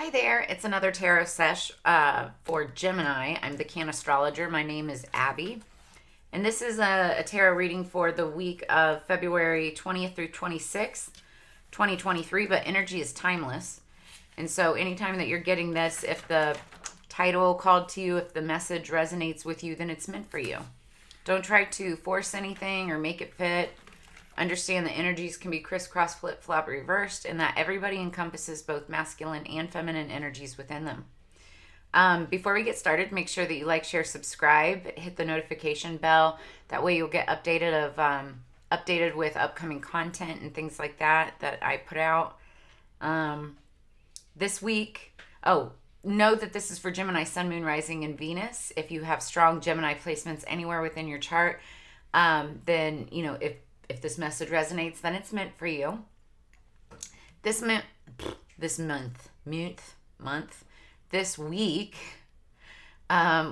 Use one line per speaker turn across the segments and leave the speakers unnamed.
Hi there, it's another tarot sesh for Gemini. I'm the Cannastrologer. My name is Abby. And this is a tarot reading for the week of February 20th through 26th, 2023, but energy is timeless. And so anytime that you're getting this, if the title called to you, if the message resonates with you, then it's meant for you. Don't try to force anything or make it fit. Understand that energies can be crisscross, flip-flop, reversed, and that everybody encompasses both masculine and feminine energies within them. Before we get started, make sure that you like, share, subscribe, hit the notification bell. That way you'll get updated with upcoming content and things like that I put out. This week, know that this is for Gemini, Sun, Moon, Rising, and Venus. If you have strong Gemini placements anywhere within your chart, then, if this message resonates, then it's meant for you. This week,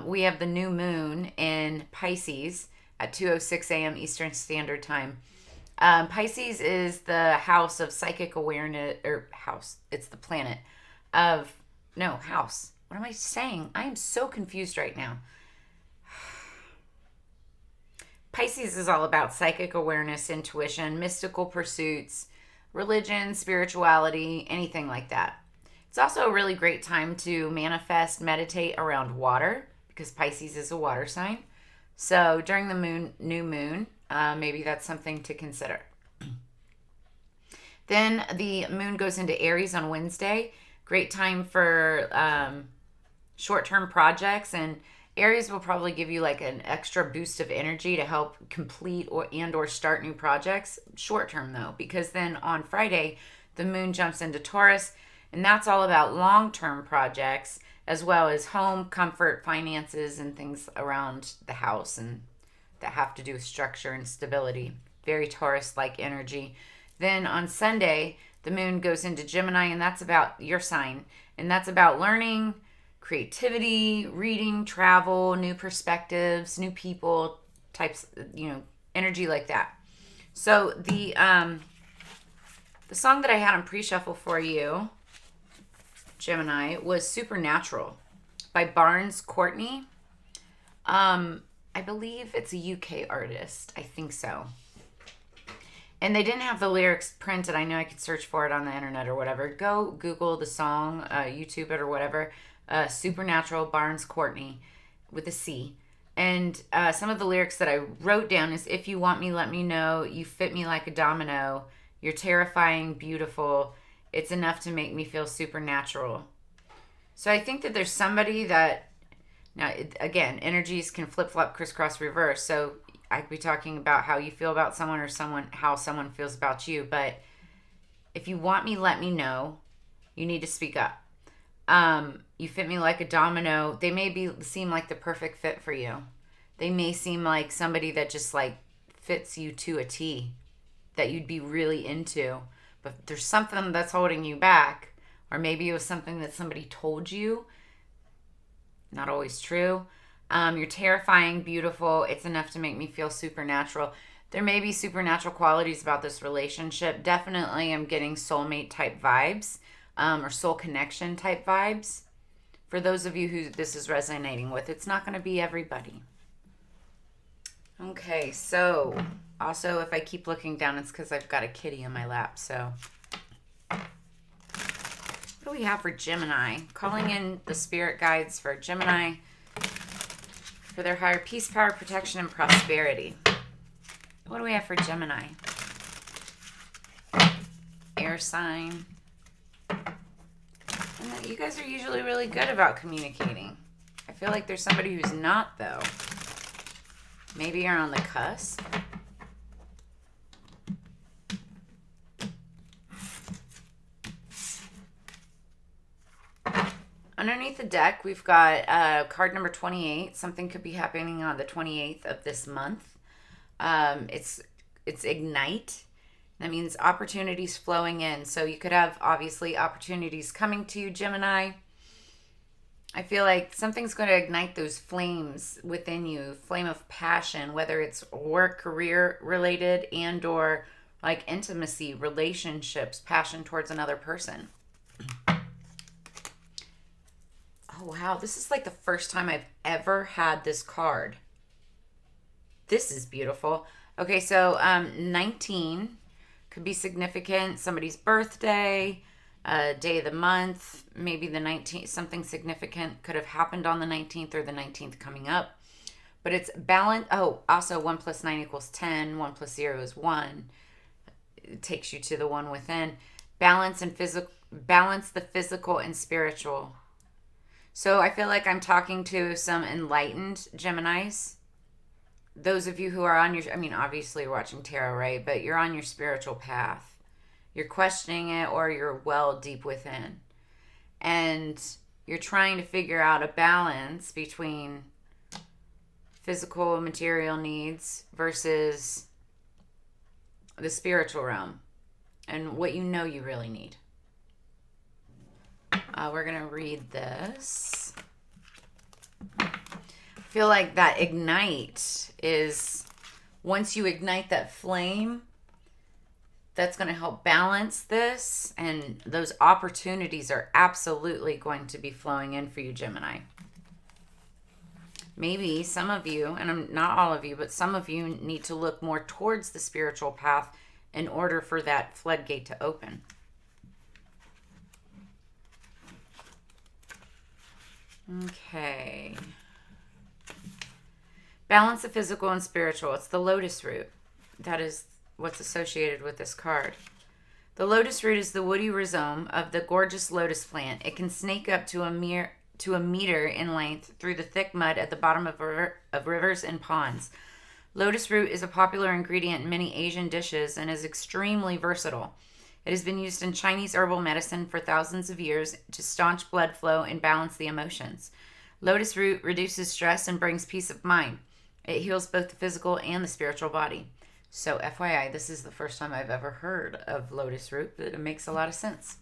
we have the new moon in Pisces at 2:06 a.m. Eastern Standard Time. Pisces is the house of psychic awareness, it's the planet of, house. What am I saying? I am so confused right now. Pisces is all about psychic awareness, intuition, mystical pursuits, religion, spirituality, anything like that. It's also a really great time to manifest, meditate around water because Pisces is a water sign. So during the new moon, maybe that's something to consider. Then the moon goes into Aries on Wednesday. Great time for short-term projects, and Aries will probably give you like an extra boost of energy to help complete or start new projects. Short term though, because then on Friday, the moon jumps into Taurus, and that's all about long-term projects as well as home, comfort, finances, and things around the house and that have to do with structure and stability. Very Taurus-like energy. Then on Sunday, the moon goes into Gemini, and that's about your sign, and that's about learning, creativity, reading, travel, new perspectives, new people, types, energy like that. So the song that I had on pre-shuffle for you, Gemini, was Supernatural by Barnes Courtney. I believe it's a UK artist. I think so. And they didn't have the lyrics printed. I know I could search for it on the internet or whatever. Go Google the song, YouTube it or whatever. Supernatural, Barnes Courtney with a C. And some of the lyrics that I wrote down is, if you want me, let me know. You fit me like a domino. You're terrifying, beautiful. It's enough to make me feel supernatural. So I think that there's somebody that, now again, energies can flip-flop, crisscross, reverse. So I could be talking about how you feel about someone or how someone feels about you. But if you want me, let me know. You need to speak up. You fit me like a domino. They may seem like the perfect fit for you. They may seem like somebody that just like fits you to a T, that you'd be really into. But there's something that's holding you back, or maybe it was something that somebody told you. Not always true. You're terrifying, beautiful. It's enough to make me feel supernatural. There may be supernatural qualities about this relationship. Definitely I'm getting soulmate type vibes. Or soul connection type vibes. For those of you who this is resonating with, it's not going to be everybody. Okay, so also if I keep looking down, it's because I've got a kitty in my lap. So what do we have for Gemini? Calling in the spirit guides for Gemini for their higher peace, power, protection, and prosperity. What do we have for Gemini? Air sign. And you guys are usually really good about communicating. I feel like there's somebody who's not, though. Maybe you're on the cusp. Underneath the deck, we've got card number 28. Something could be happening on the 28th of this month. It's Ignite. That means opportunities flowing in. So you could have, obviously, opportunities coming to you, Gemini. I feel like something's going to ignite those flames within you, flame of passion, whether it's work, career related, and or like intimacy, relationships, passion towards another person. wow. This is like the first time I've ever had this card. This is beautiful. Okay, so 19 could be significant. Somebody's birthday, day of the month, maybe the 19th. Something significant could have happened on the 19th or the 19th coming up. But it's balance. Oh, also 1 plus 9 equals 10. 1 plus 0 is 1. It takes you to the one within. Balance the physical and spiritual. So I feel like I'm talking to some enlightened Geminis. Those of you who are on your, I mean, obviously you're watching tarot, right? But you're on your spiritual path. You're questioning it, or you're well deep within. And you're trying to figure out a balance between physical and material needs versus the spiritual realm and what you know you really need. We're going to read this. I feel like that ignite is, once you ignite that flame, that's going to help balance this, and those opportunities are absolutely going to be flowing in for you, Gemini. Maybe some of you, and not all of you, but some of you need to look more towards the spiritual path in order for that floodgate to open. Okay. Balance the physical and spiritual. It's the lotus root. That is what's associated with this card. The lotus root is the woody rhizome of the gorgeous lotus plant. It can snake up to a meter in length through the thick mud at the bottom of rivers and ponds. Lotus root is a popular ingredient in many Asian dishes and is extremely versatile. It has been used in Chinese herbal medicine for thousands of years to staunch blood flow and balance the emotions. Lotus root reduces stress and brings peace of mind. It heals both the physical and the spiritual body. So FYI, this is the first time I've ever heard of lotus root, but it makes a lot of sense.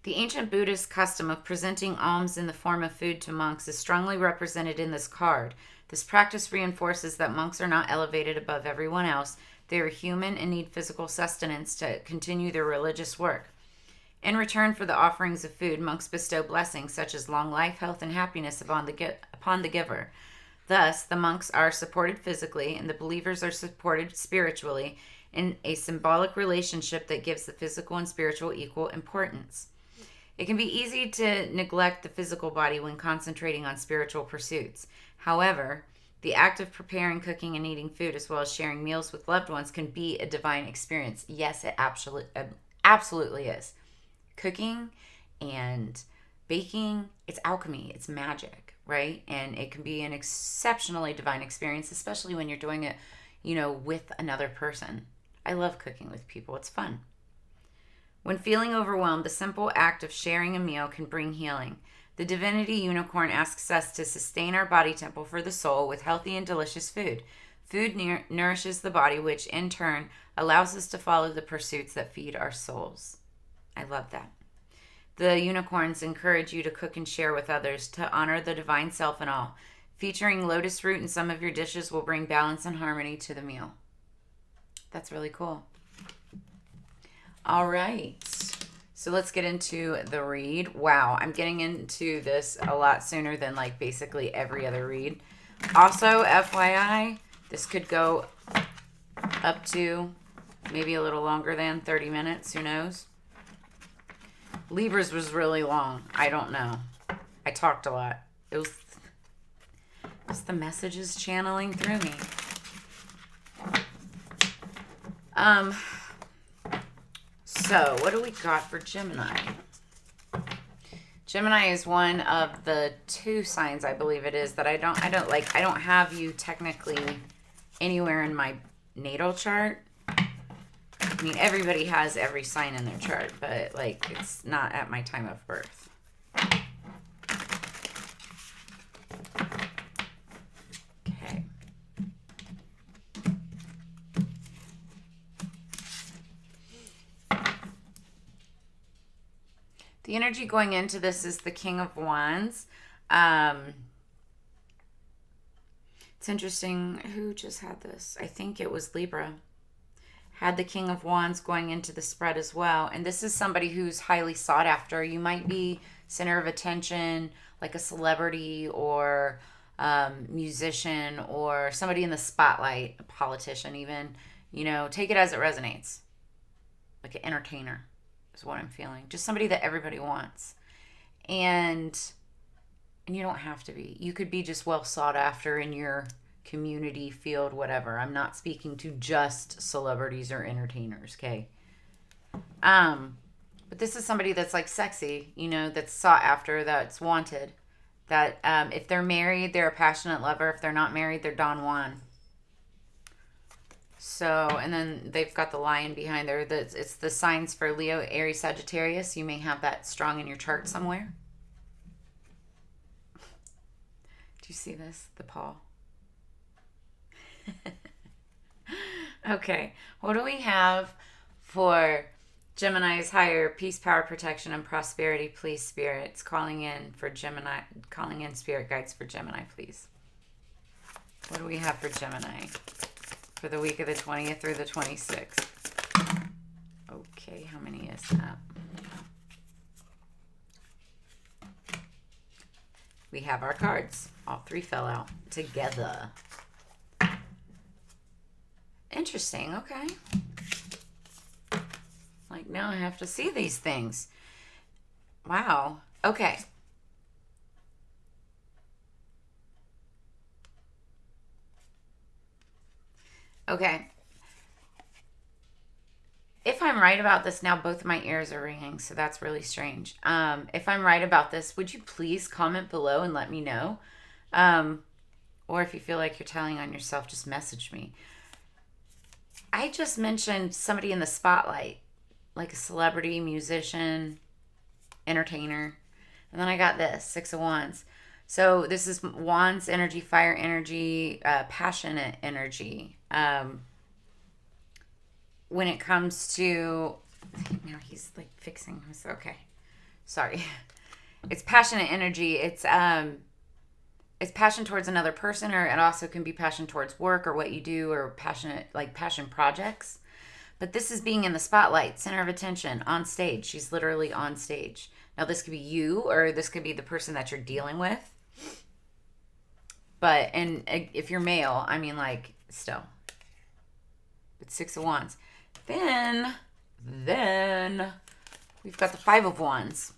The ancient Buddhist custom of presenting alms in the form of food to monks is strongly represented in this card. This practice reinforces that monks are not elevated above everyone else. They are human and need physical sustenance to continue their religious work. In return for the offerings of food, monks bestow blessings such as long life, health, and happiness upon the giver. Thus, the monks are supported physically and the believers are supported spiritually in a symbolic relationship that gives the physical and spiritual equal importance. It can be easy to neglect the physical body when concentrating on spiritual pursuits. However, the act of preparing, cooking, and eating food, as well as sharing meals with loved ones, can be a divine experience. Yes, it absolutely is. Cooking and baking, it's alchemy, it's magic, right? And it can be an exceptionally divine experience, especially when you're doing it, with another person. I love cooking with people. It's fun. When feeling overwhelmed, the simple act of sharing a meal can bring healing. The divinity unicorn asks us to sustain our body temple for the soul with healthy and delicious food. Food nourishes the body, which in turn allows us to follow the pursuits that feed our souls. I love that. The unicorns encourage you to cook and share with others to honor the divine self and all. Featuring lotus root in some of your dishes will bring balance and harmony to the meal. That's really cool. All right. So let's get into the read. Wow, I'm getting into this a lot sooner than basically every other read. Also, FYI, this could go up to maybe a little longer than 30 minutes. Who knows? Libra's was really long. I don't know. I talked a lot. It was the messages channeling through me. So, what do we got for Gemini? Gemini is one of the 2 signs, I believe it is, that I don't have you technically anywhere in my natal chart. I mean, everybody has every sign in their chart, but it's not at my time of birth. Okay. The energy going into this is the King of Wands. It's interesting. Who just had this? I think it was Libra. Had the King of Wands going into the spread as well. And this is somebody who's highly sought after. You might be center of attention, like a celebrity or musician or somebody in the spotlight, a politician even, take it as it resonates. Like an entertainer is what I'm feeling. Just somebody that everybody wants. And you don't have to be. You could be just well sought after in your community, field, whatever. I'm not speaking to just celebrities or entertainers, okay? But this is somebody that's like sexy, that's sought after, that's wanted. That if they're married, they're a passionate lover. If they're not married, they're Don Juan. So, and then they've got the lion behind there. It's the signs for Leo, Aries, Sagittarius. You may have that strong in your chart somewhere. Do you see this? The paw. Okay. What do we have for Gemini's higher peace, power, protection, and prosperity? Please, spirits, calling in spirit guides for Gemini, please. What do we have for Gemini for the week of the 20th through the 26th? Okay, how many is that? We have our cards. All three fell out together. Interesting, okay. Like, now I have to see these things. Wow. Okay. Okay. If I'm right about this, now both of my ears are ringing, so that's really strange. If I'm right about this, would you please comment below and let me know? Or if you feel like you're telling on yourself, just message me. I just mentioned somebody in the spotlight, like a celebrity, musician, entertainer. And then I got this, Six of Wands. So this is Wands energy, fire energy, passionate energy. When it comes to, now he's like fixing his, okay. Sorry. It's passionate energy. It's passion towards another person, or it also can be passion towards work or what you do, or passionate, like passion projects. But this is being in the spotlight, center of attention, on stage. She's literally on stage. Now, this could be you, or this could be the person that you're dealing with. But, and if you're male, I mean, like, still. It's Six of Wands. Then we've got the Five of Wands.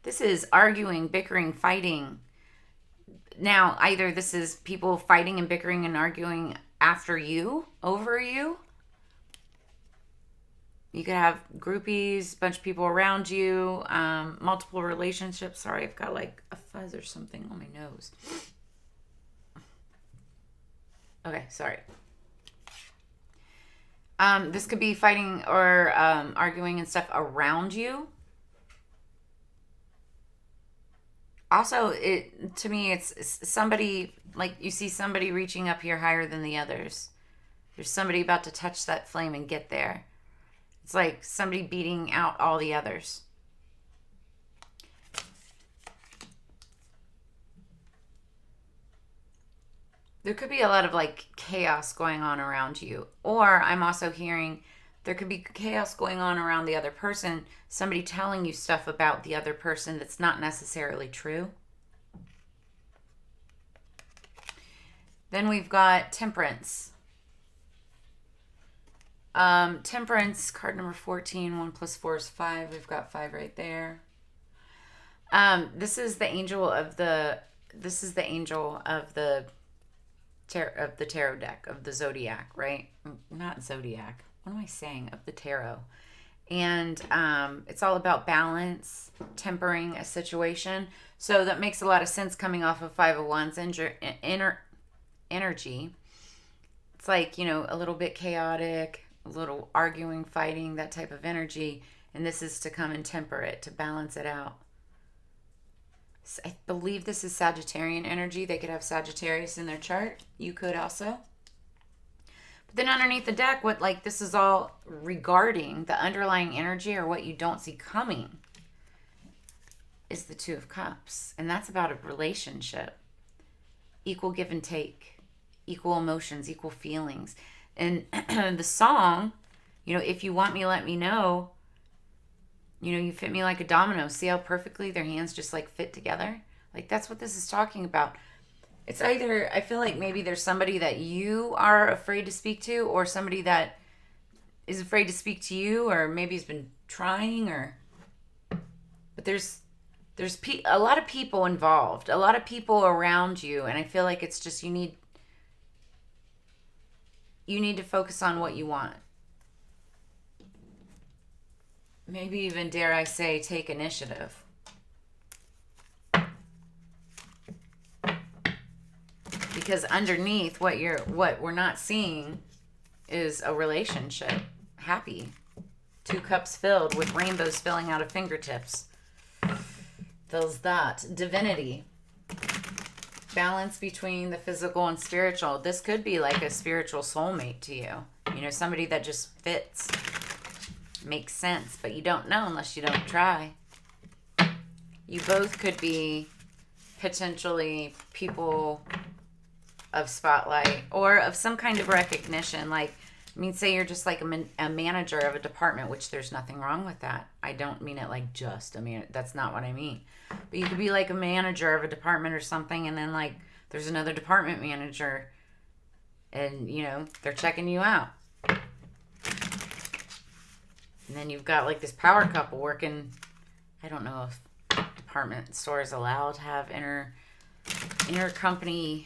This is arguing, bickering, fighting. Now, either this is people fighting and bickering and arguing after you, over you. You could have groupies, a bunch of people around you, multiple relationships. Sorry, I've got like a fuzz or something on my nose. Okay, sorry. This could be fighting or arguing and stuff around you. Also, to me, it's somebody, like you see somebody reaching up here higher than the others. There's somebody about to touch that flame and get there. It's like somebody beating out all the others. There could be a lot of like chaos going on around you. Or I'm also hearing there could be chaos going on around the other person. Somebody telling you stuff about the other person that's not necessarily true. Then we've got Temperance. Temperance, card number 14. 1 + 4 is 5. We've got 5 right there. This is the angel of the tarot deck, of the zodiac, right? Not zodiac. What am I saying? Of the tarot. And it's all about balance, tempering a situation. So that makes a lot of sense coming off of Five of Wands energy. It's like, a little bit chaotic, a little arguing, fighting, that type of energy. And this is to come and temper it, to balance it out. I believe this is Sagittarian energy. They could have Sagittarius in their chart. You could also. But then underneath the deck, this is all regarding the underlying energy, or what you don't see coming, is the Two of Cups. And that's about a relationship. Equal give and take. Equal emotions, equal feelings. And the song, if you want me, let me know. You fit me like a domino. See how perfectly their hands just like fit together? Like that's what this is talking about. It's either, I feel like maybe there's somebody that you are afraid to speak to, or somebody that is afraid to speak to you, or maybe has been trying, but there's a lot of people involved, a lot of people around you, and I feel like it's just you need to focus on what you want. Maybe even, dare I say, take initiative. Because underneath what we're not seeing is a relationship. Happy. 2 cups filled with rainbows spilling out of fingertips. Feels that. Divinity. Balance between the physical and spiritual. This could be like a spiritual soulmate to you. Somebody that just fits. Makes sense, but you don't know unless you don't try. You both could be potentially people of spotlight or of some kind of recognition. Like, say you're just like a manager of a department, which there's nothing wrong with that. I don't mean it like just a man. That's not what I mean. But you could be like a manager of a department or something, and then like there's another department manager, and they're checking you out. And then you've got like this power couple working. I don't know if department stores allowed to have intercompany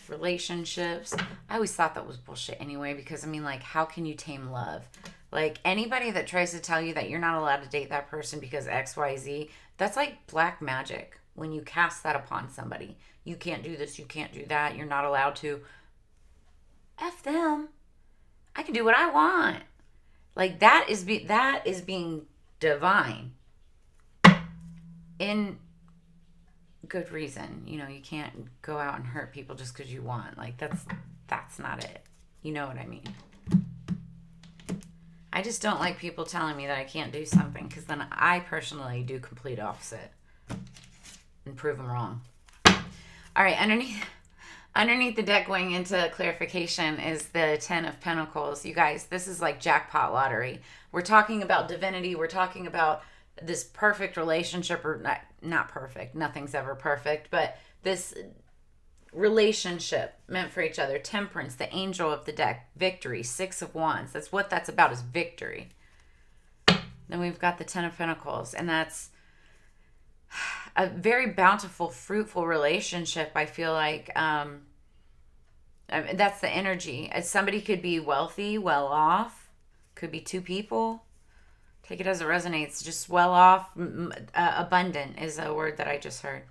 relationships. I always thought that was bullshit anyway, because like, how can you tame love? Like, anybody that tries to tell you that you're not allowed to date that person because XYZ, that's like black magic. When you cast that upon somebody, you can't do this, you can't do that, you're not allowed to. F them. I can do what I want. Like, that is being divine. In good reason. You can't go out and hurt people just because you want. Like, that's not it. You know what I mean? I just don't like people telling me that I can't do something, because then I personally do complete opposite and prove them wrong. All right, underneath the deck, going into clarification, is the 10 of Pentacles. You guys, this is like jackpot lottery. We're talking about divinity. We're talking about this perfect relationship, or not perfect. Nothing's ever perfect, but this relationship meant for each other. Temperance, the angel of the deck. Victory, 6 of Wands. That's what that's about, is victory. Then we've got the 10 of Pentacles, and that's a very bountiful, fruitful relationship. I feel like that's the energy. Somebody could be wealthy, well off. Could be 2 people. Take it as it resonates. Just well off. Abundant is a word that I just heard.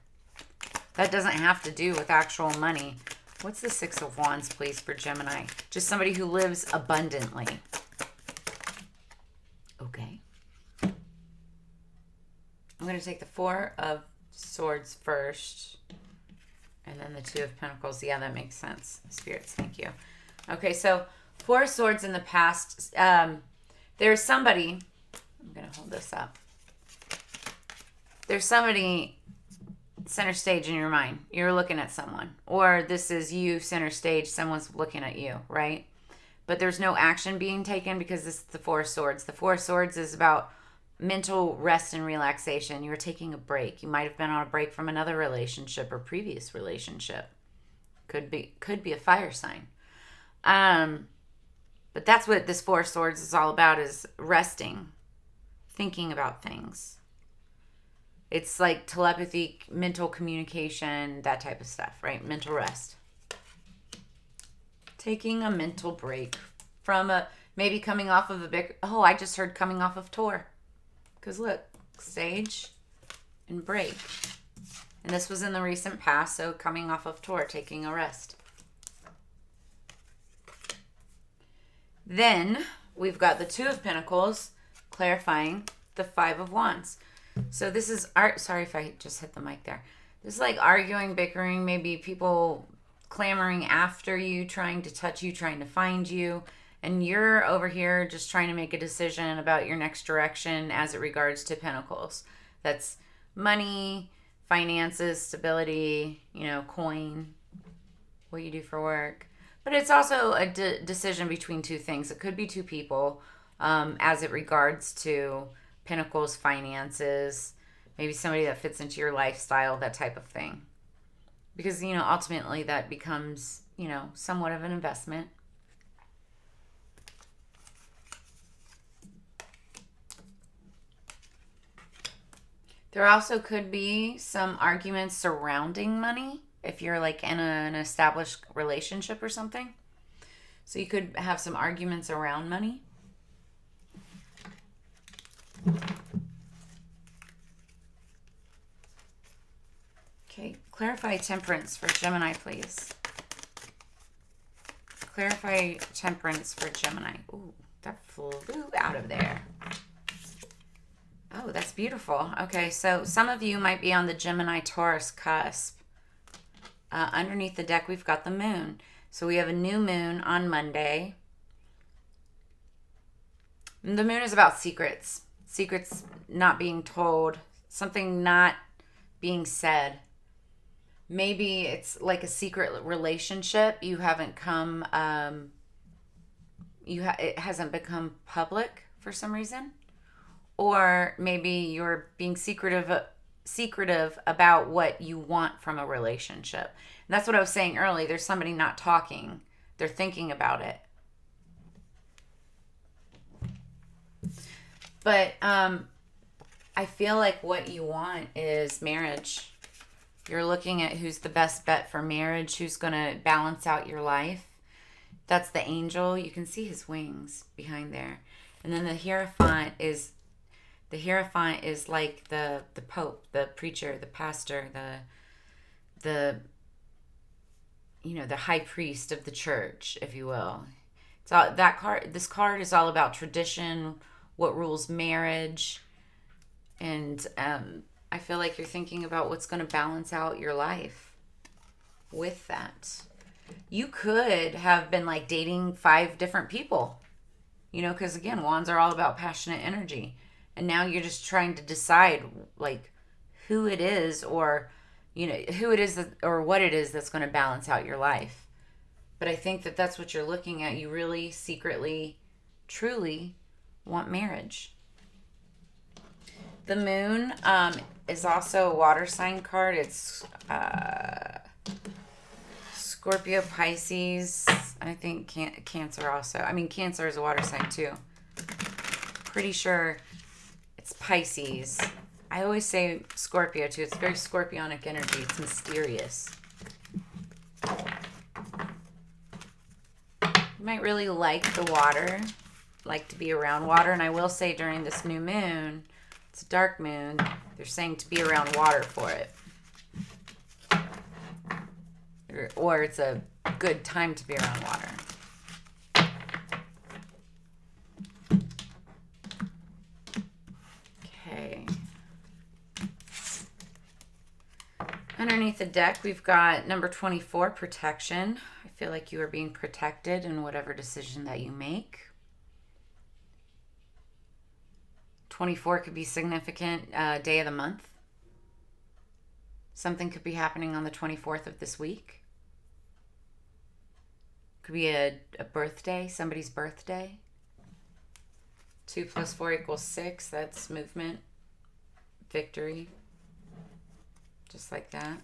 That doesn't have to do with actual money. What's the 6 of Wands, please, for Gemini? Just somebody who lives abundantly. Okay. I'm going to take the 4 of Swords first, and then the 2 of Pentacles. Yeah, that makes sense. Spirits, thank you. Okay, so 4 of Swords in the past. There's somebody... I'm going to hold this up. There's somebody center stage in your mind. You're looking at someone. Or this is you center stage. Someone's looking at you, right? But there's no action being taken because this is the 4 of Swords. The 4 of Swords is about mental rest and relaxation. You're taking a break. You might have been on a break from another relationship or previous relationship. Could be a fire sign. But that's what this 4 of Swords is all about, is resting, thinking about things. It's like telepathy, mental communication, that type of stuff, right? Mental rest. Taking a mental break from maybe coming off of a big... Oh, I just heard coming off of tour. Because look, stage and break. And this was in the recent past, so coming off of tour, taking a rest. Then we've got the 2 of Pentacles, clarifying the 5 of Wands. So this is art. Sorry if I just hit the mic there. This is like arguing, bickering, maybe people clamoring after you, trying to touch you, trying to find you. And you're over here just trying to make a decision about your next direction as it regards to Pentacles. That's money, finances, stability, coin, what you do for work. But it's also a decision between 2 things. It could be 2 people as it regards to Pentacles, finances, maybe somebody that fits into your lifestyle, that type of thing. Because, ultimately that becomes, somewhat of an investment. There also could be some arguments surrounding money if you're like in an established relationship or something. So you could have some arguments around money. Okay, clarify temperance for Gemini, please. Clarify temperance for Gemini. Ooh, that flew out of there. Oh, that's beautiful. Okay, so some of you might be on the Gemini-Taurus cusp. Underneath the deck, we've got the moon. So we have a new moon on Monday. And the moon is about secrets. Secrets not being told. Something not being said. Maybe it's like a secret relationship. You haven't come... it hasn't become public for some reason. Or maybe you're being secretive about what you want from a relationship. And that's what I was saying earlier. There's somebody not talking. They're thinking about it. But I feel like what you want is marriage. You're looking at who's the best bet for marriage, who's going to balance out your life. That's the angel. You can see his wings behind there. And then the Hierophant is like the Pope, the preacher, the pastor, the high priest of the church, if you will. It's all that card. This card is all about tradition, what rules marriage, and I feel like you're thinking about what's going to balance out your life with that. You could have been like dating 5 different people, because again, wands are all about passionate energy. And now you're just trying to decide like who it is or, who it is or what it is that's going to balance out your life. But I think that that's what you're looking at. You really secretly, truly want marriage. The moon is also a water sign card. It's Scorpio, Pisces. I think Cancer also. I mean, Cancer is a water sign too. Pretty sure it's Pisces. I always say Scorpio too. It's very scorpionic energy. It's mysterious. You might really like the water, like to be around water. And I will say during this new moon, it's a dark moon, they're saying to be around water for it. Or it's a good time to be around water. Okay. Underneath the deck, we've got number 24, protection. I feel like you are being protected in whatever decision that you make. 24 could be significant day of the month. Something could be happening on the 24th of this week. Could be a birthday, somebody's birthday. 2 + 4 = 6. That's movement, victory. Just like that.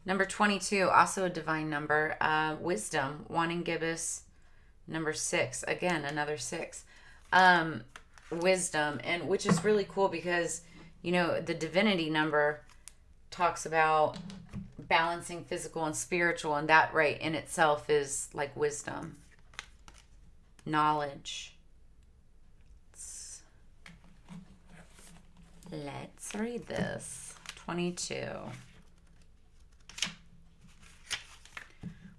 Number 22, also a divine number. Wisdom, wanting gibbous. Number 6, again, another 6. Wisdom, and which is really cool because, the divinity number talks about balancing physical and spiritual, and that right in itself is like wisdom, knowledge. Let's read this. 22.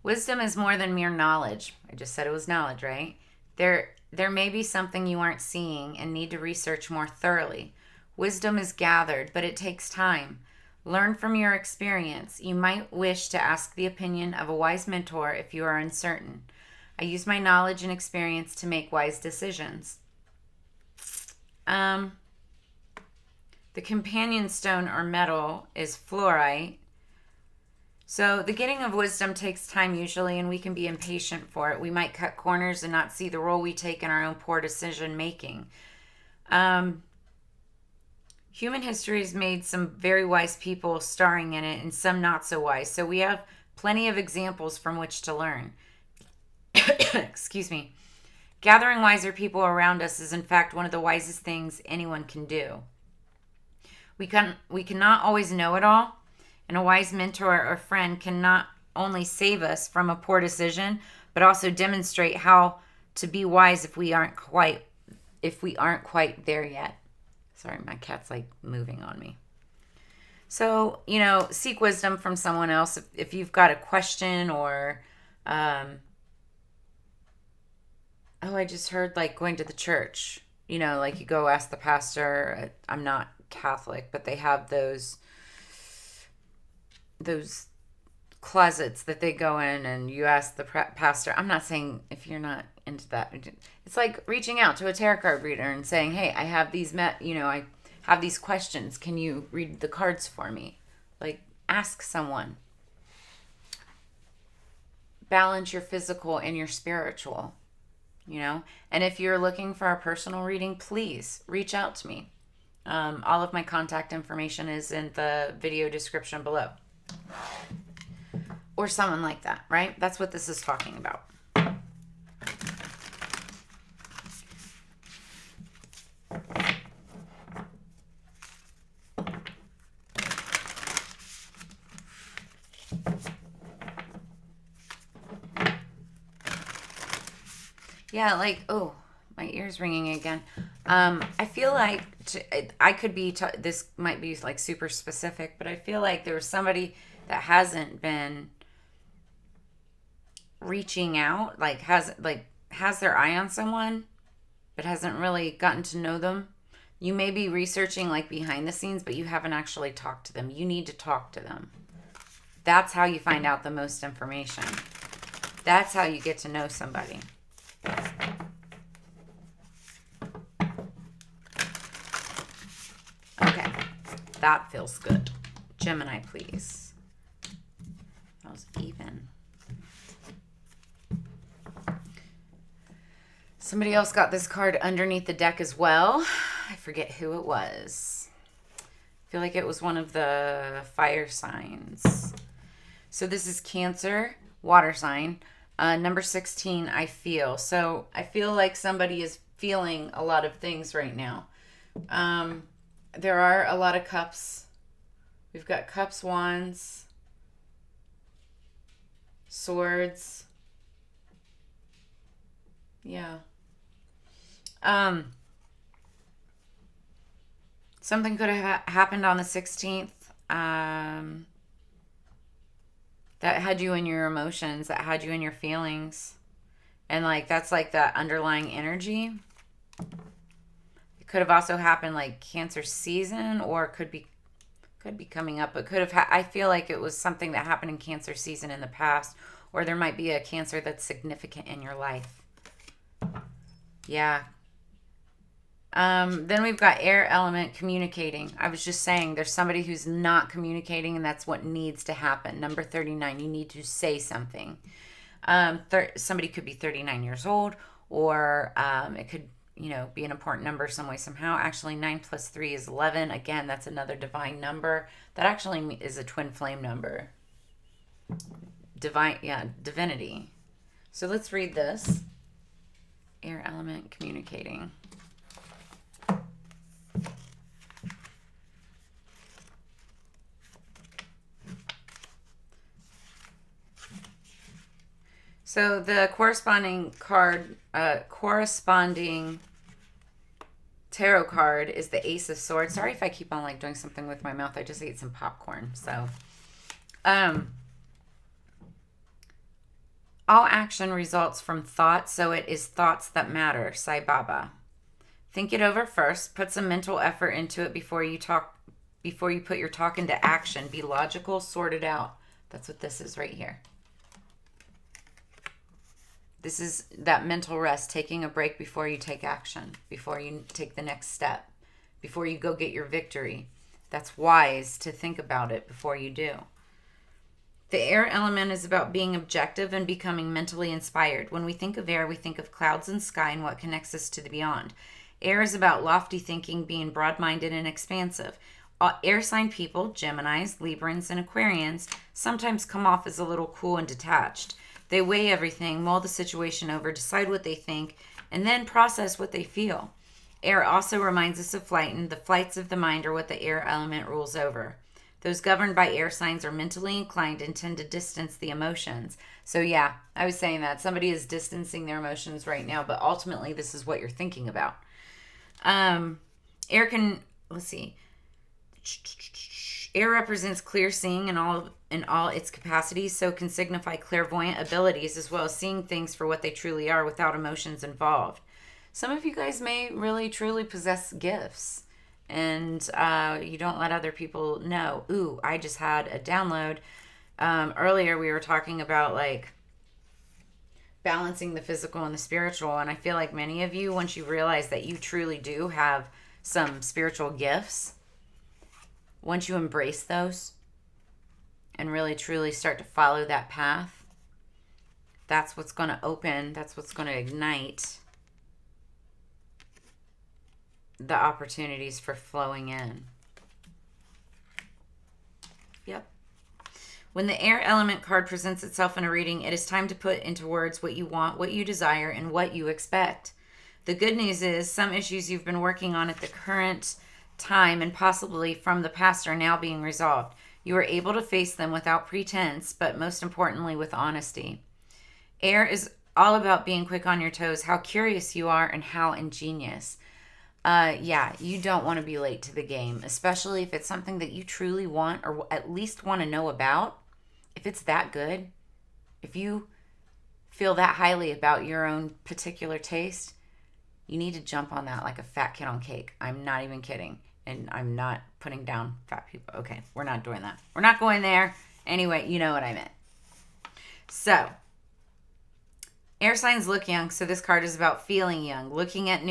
Wisdom is more than mere knowledge. I just said it was knowledge, right? There may be something you aren't seeing and need to research more thoroughly. Wisdom is gathered, but it takes time. Learn from your experience. You might wish to ask the opinion of a wise mentor if you are uncertain. I use my knowledge and experience to make wise decisions. The companion stone or metal is fluorite. So the getting of wisdom takes time usually, and we can be impatient for it. We might cut corners and not see the role we take in our own poor decision making. Human history has made some very wise people starring in it and some not so wise. So we have plenty of examples from which to learn. Excuse me. Gathering wiser people around us is in fact one of the wisest things anyone can do. We cannot always know it all, and a wise mentor or friend can not only save us from a poor decision, but also demonstrate how to be wise if we aren't quite there yet. Sorry, my cat's like moving on me. So, seek wisdom from someone else if you've got a question or I just heard like going to the church, like you go ask the pastor. I'm not Catholic, but they have those closets that they go in and you ask the pastor. I'm not saying if you're not into that. It's like reaching out to a tarot card reader and saying, hey, I have these I have these questions. Can you read the cards for me? Like ask someone. Balance your physical and your spiritual, And if you're looking for a personal reading, please reach out to me. All of my contact information is in the video description below. Or someone like that, right? That's what this is talking about. Yeah, like, oh, my ear's ringing again. I feel like I could be, this might be like super specific, but I feel like there was somebody that hasn't been reaching out, like has their eye on someone, but hasn't really gotten to know them. You may be researching like behind the scenes, but you haven't actually talked to them. You need to talk to them. That's how you find out the most information. That's how you get to know somebody. Okay, that feels good. Gemini, please. That was even. Somebody else got this card underneath the deck as well. I forget who it was. I feel like it was one of the fire signs. So this is Cancer, water sign. Number 16, I feel. So I feel like somebody is feeling a lot of things right now. There are a lot of cups. We've got cups, wands, swords. Yeah. Something could have happened on the 16th. That had you in your emotions, that had you in your feelings. And like that's like that underlying energy. It could have also happened like Cancer season, or could be coming up, but could have I feel like it was something that happened in Cancer season in the past, or there might be a Cancer that's significant in your life. Yeah. Then we've got air element, communicating. I was just saying there's somebody who's not communicating, and that's what needs to happen. Number 39, you need to say something. Somebody could be 39 years old, or it could, be an important number some way, somehow. Actually, 9 plus 3 is 11. Again, that's another divine number. That actually is a twin flame number. Divinity. So let's read this. Air element, communicating. So the corresponding tarot card is the Ace of Swords. Sorry if I keep on like doing something with my mouth. I just ate some popcorn. So, all action results from thoughts, so it is thoughts that matter. Sai Baba. Think it over first. Put some mental effort into it before you put your talk into action. Be logical, sort it out. That's what this is right here. This is that mental rest, taking a break before you take action, before you take the next step, before you go get your victory. That's wise to think about it before you do. The air element is about being objective and becoming mentally inspired. When we think of air, we think of clouds and sky and what connects us to the beyond. Air is about lofty thinking, being broad-minded and expansive. Air sign people, Geminis, Librans, and Aquarians, sometimes come off as a little cool and detached. They weigh everything, mull the situation over, decide what they think, and then process what they feel. Air also reminds us of flight, and the flights of the mind are what the air element rules over. Those governed by air signs are mentally inclined and tend to distance the emotions. So yeah, I was saying that. Somebody is distancing their emotions right now, but ultimately this is what you're thinking about. Air can, let's see. Air represents clear seeing in all its capacities, so can signify clairvoyant abilities as well as seeing things for what they truly are without emotions involved. Some of you guys may really truly possess gifts, and you don't let other people know. Ooh, I just had a download. Earlier we were talking about like balancing the physical and the spiritual, and I feel like many of you, once you realize that you truly do have some spiritual gifts, once you embrace those and really truly start to follow that path, that's what's going to open, that's what's going to ignite the opportunities for flowing in. Yep. When the air element card presents itself in a reading, it is time to put into words what you want, what you desire, and what you expect. The good news is some issues you've been working on at the current time and possibly from the past are now being resolved. You are able to face them without pretense, but most importantly with honesty. Air is all about being quick on your toes, how curious you are, and how ingenious. Yeah, you don't want to be late to the game, especially if it's something that you truly want or at least want to know about. If it's that good, if you feel that highly about your own particular taste, you need to jump on that like a fat kid on cake. I'm not even kidding. And I'm not putting down fat people. Okay, we're not doing that. We're not going there. Anyway, you know what I meant. So, air signs look young, so this card is about feeling young, looking at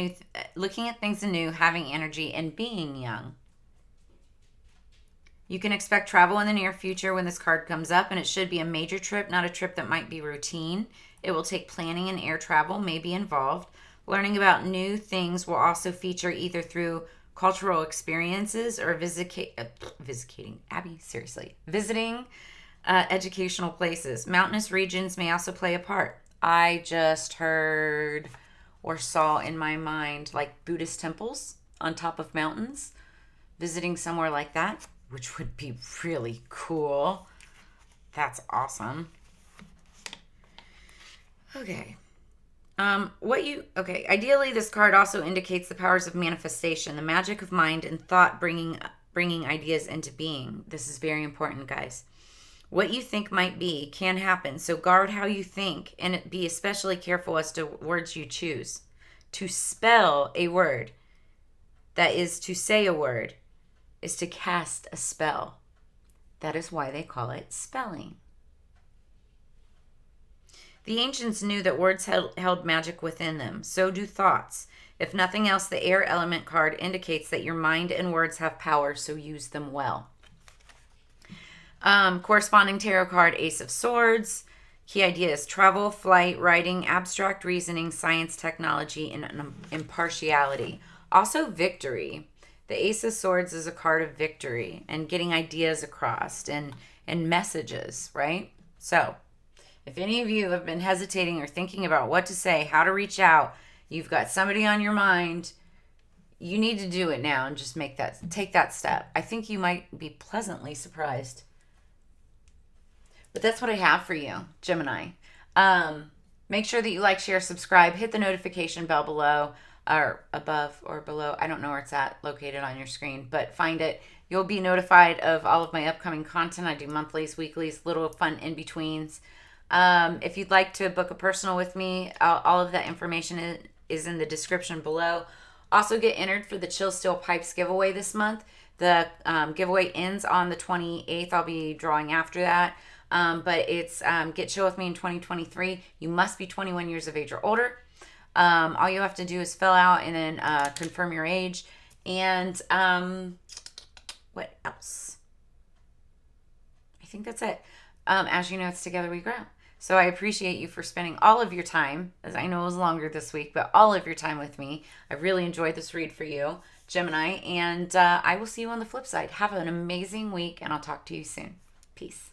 things anew, having energy, and being young. You can expect travel in the near future when this card comes up, and it should be a major trip, not a trip that might be routine. It will take planning, and air travel may be involved. Learning about new things will also feature either through cultural experiences or visiting educational places. Mountainous regions may also play a part. I just heard or saw in my mind like Buddhist temples on top of mountains, visiting somewhere like that, which would be really cool. That's awesome. Okay. Ideally, this card also indicates the powers of manifestation, the magic of mind and thought bringing ideas into being. This is very important, guys. What you think might be can happen, so guard how you think and be especially careful as to words you choose. To spell a word, that is to say a word, is to cast a spell. That is why they call it spelling. The ancients knew that words held magic within them. So do thoughts. If nothing else, the air element card indicates that your mind and words have power, so use them well. Corresponding tarot card, Ace of Swords. Key ideas: travel, flight, writing, abstract reasoning, science, technology, and impartiality. Also victory. The Ace of Swords is a card of victory and getting ideas across and messages, right? So, if any of you have been hesitating or thinking about what to say, how to reach out, you've got somebody on your mind, you need to do it now and just take that step. I think you might be pleasantly surprised. But that's what I have for you, Gemini. Make sure that you like, share, subscribe, hit the notification bell below or above or below. I don't know where it's located on your screen, but find it. You'll be notified of all of my upcoming content. I do monthlies, weeklies, little fun in-betweens. If you'd like to book a personal with me, all of that information is in the description below. Also get entered for the Chill Still Pipes giveaway this month. The giveaway ends on the 28th. I'll be drawing after that. But it's Get Chill With Me in 2023. You must be 21 years of age or older. All you have to do is fill out and then confirm your age. And what else? I think that's it. As you know, it's Together We Grow. So I appreciate you for spending all of your time, as I know it was longer this week, but all of your time with me. I really enjoyed this read for you, Gemini, and I will see you on the flip side. Have an amazing week, and I'll talk to you soon. Peace.